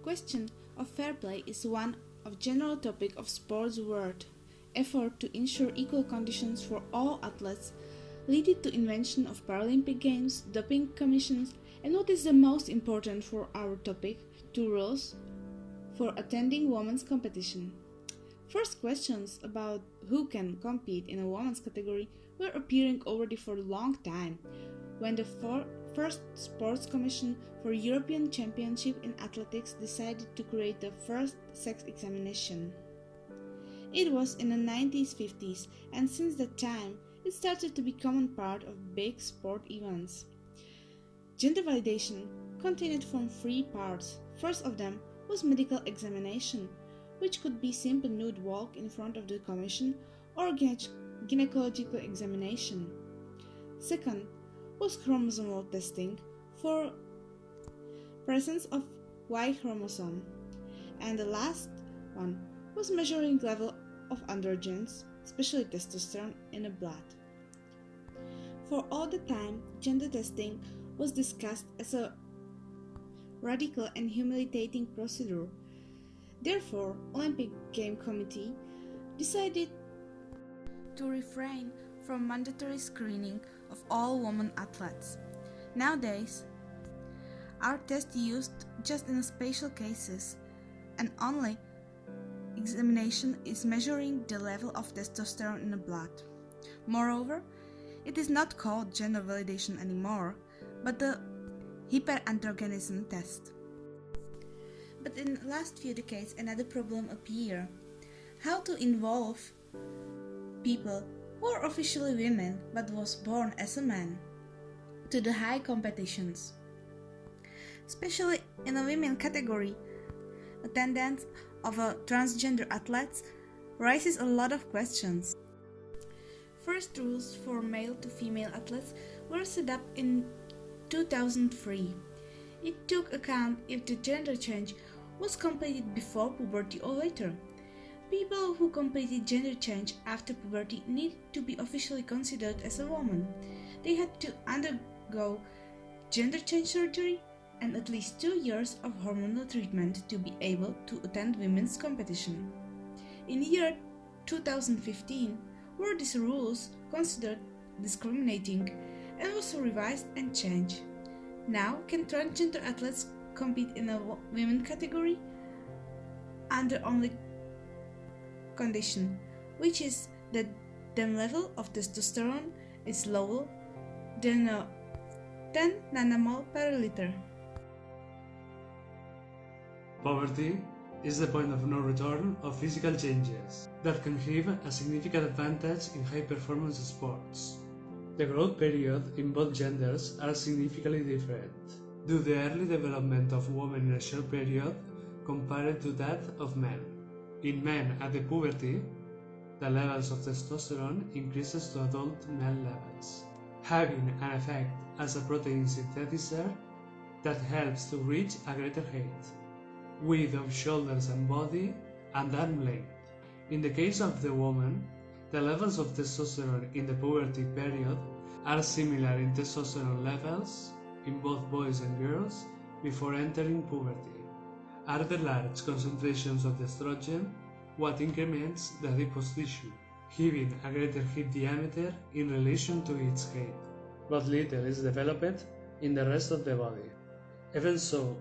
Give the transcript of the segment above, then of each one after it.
question of fair play is one of general topic of sports world. Effort to ensure equal conditions for all athletes led to invention of Paralympic Games, doping commissions, and what is the most important for our topic, 2 rules for attending women's competition. First questions about who can compete in a women's category were appearing already for a long time, when the first Sports Commission for European Championship in Athletics decided to create the first sex examination. It was in the 1950s, and since that time, it started to be a common part of big sport events. Gender validation continued from 3 parts. First of them was medical examination, which could be simple nude walk in front of the commission or gynecological examination. Second was chromosomal testing for presence of Y chromosome. And the last one was measuring level of androgens, especially testosterone, in the blood. For all the time, gender testing was discussed as a radical and humiliating procedure. Therefore, Olympic Game Committee decided to refrain from mandatory screening of all women athletes. Nowadays, our test used just in special cases, and only examination is measuring the level of testosterone in the blood. Moreover, it is not called gender validation anymore, but the hyperandrogenism test. But in the last few decades, another problem appeared: how to involve people who are officially women but was born as a man to the high competitions. Especially in a women category, attendance of a transgender athletes raises a lot of questions. First rules for male to female athletes were set up in 2003. It took account if the gender change was completed before puberty or later. People who completed gender change after puberty need to be officially considered as a woman. They had to undergo gender change surgery and at least 2 years of hormonal treatment to be able to attend women's competition. In the year 2015, were these rules considered discriminating and was revised and changed. Now, can transgender athletes compete in a women category under only condition, which is that the level of testosterone is lower than 10 nanomole per liter. Poverty is the point of no return of physical changes that can give a significant advantage in high-performance sports. The growth period in both genders are significantly different, due to the early development of women in a short period compared to that of men. In men at the puberty, the levels of testosterone increases to adult male levels, having an effect as a protein synthesizer that helps to reach a greater height, width of shoulders and body, and arm length. In the case of the woman, the levels of testosterone in the puberty period are similar in testosterone levels in both boys and girls before entering puberty. Are the large concentrations of the estrogen what increments the adipose tissue, giving a greater hip diameter in relation to its height, but little is developed in the rest of the body. Even so,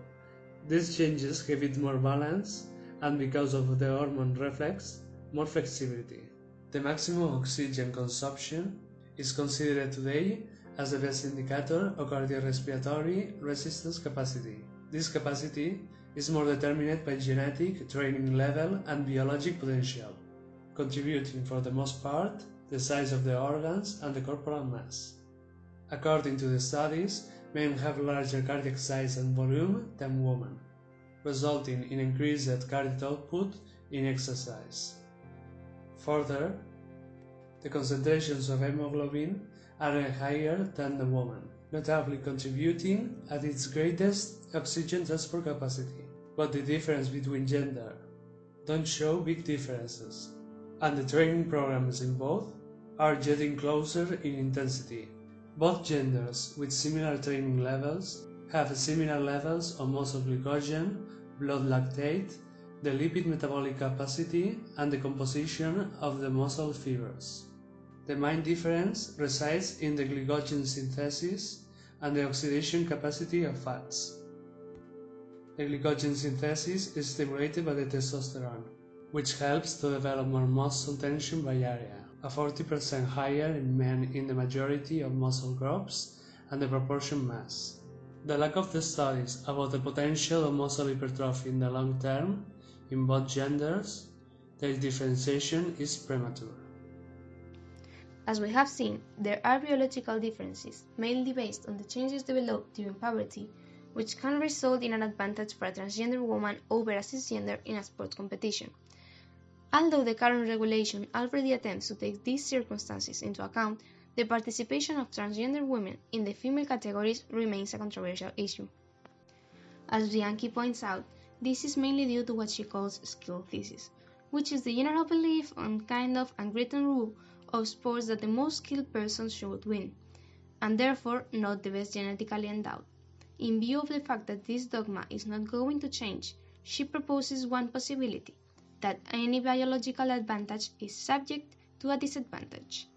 these changes give it more balance, and because of the hormone reflex, more flexibility. The maximum oxygen consumption is considered today as the best indicator of cardiorespiratory resistance capacity. This capacity is more determined by genetic, training level, and biologic potential, contributing for the most part the size of the organs and the corporal mass. According to the studies, men have larger cardiac size and volume than women, resulting in increased cardiac output in exercise. Further, the concentrations of hemoglobin are higher than the woman, notably contributing at its greatest oxygen transport capacity. But the difference between gender don't show big differences, and the training programs in both are getting closer in intensity. Both genders with similar training levels have similar levels of muscle glycogen, blood lactate, the lipid metabolic capacity, and the composition of the muscle fibers. The main difference resides in the glycogen synthesis and the oxidation capacity of fats. The glycogen synthesis is stimulated by the testosterone, which helps to develop more muscle tension by area, a 40% higher in men in the majority of muscle groups and the proportion mass. The lack of the studies about the potential of muscle hypertrophy in the long term in both genders, their differentiation is premature. As we have seen, there are biological differences, mainly based on the changes developed during puberty, which can result in an advantage for a transgender woman over a cisgender in a sports competition. Although the current regulation already attempts to take these circumstances into account, the participation of transgender women in the female categories remains a controversial issue. As Bianchi points out, this is mainly due to what she calls skill thesis, which is the general belief on kind of unwritten rule of sports that the most skilled person should win, and therefore not the best genetically endowed. In view of the fact that this dogma is not going to change, she proposes one possibility, that any biological advantage is subject to a disadvantage.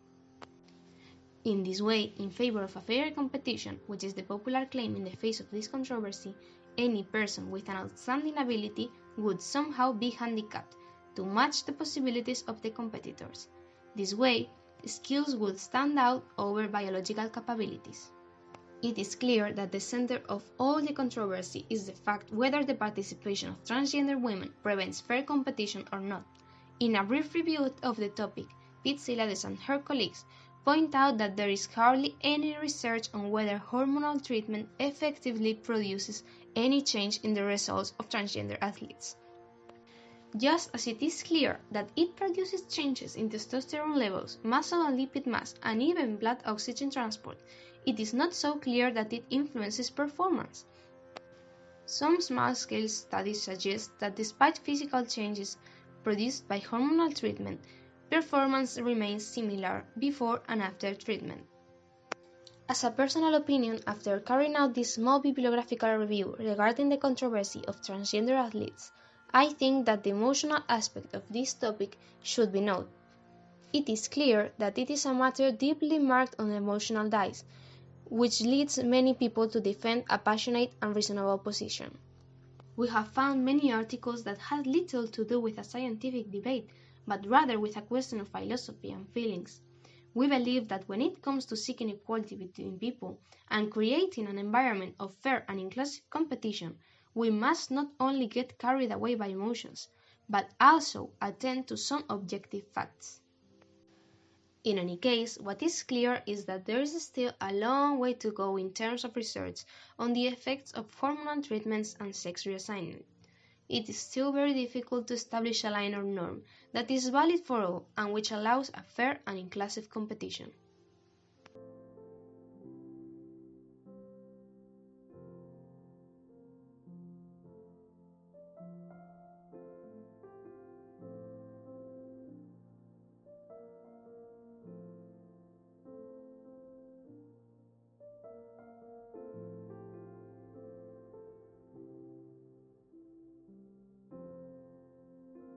In this way, in favor of a fair competition, which is the popular claim in the face of this controversy, any person with an outstanding ability would somehow be handicapped to match the possibilities of the competitors. This way, skills would stand out over biological capabilities. It is clear that the center of all the controversy is the fact whether the participation of transgender women prevents fair competition or not. In a brief review of the topic, Pete Silades and her colleagues point out that there is hardly any research on whether hormonal treatment effectively produces any change in the results of transgender athletes. Just as it is clear that it produces changes in testosterone levels, muscle and lipid mass, and even blood oxygen transport, it is not so clear that it influences performance. Some small-scale studies suggest that despite physical changes produced by hormonal treatment, performance remains similar before and after treatment. As a personal opinion, after carrying out this small bibliographical review regarding the controversy of transgender athletes, I think that the emotional aspect of this topic should be noted. It is clear that it is a matter deeply marked on the emotional dice, which leads many people to defend a passionate and reasonable position. We have found many articles that had little to do with a scientific debate, but rather with a question of philosophy and feelings. We believe that when it comes to seeking equality between people and creating an environment of fair and inclusive competition, we must not only get carried away by emotions, but also attend to some objective facts. In any case, what is clear is that there is still a long way to go in terms of research on the effects of hormonal treatments and sex reassignment. It is still very difficult to establish a line or norm that is valid for all and which allows a fair and inclusive competition.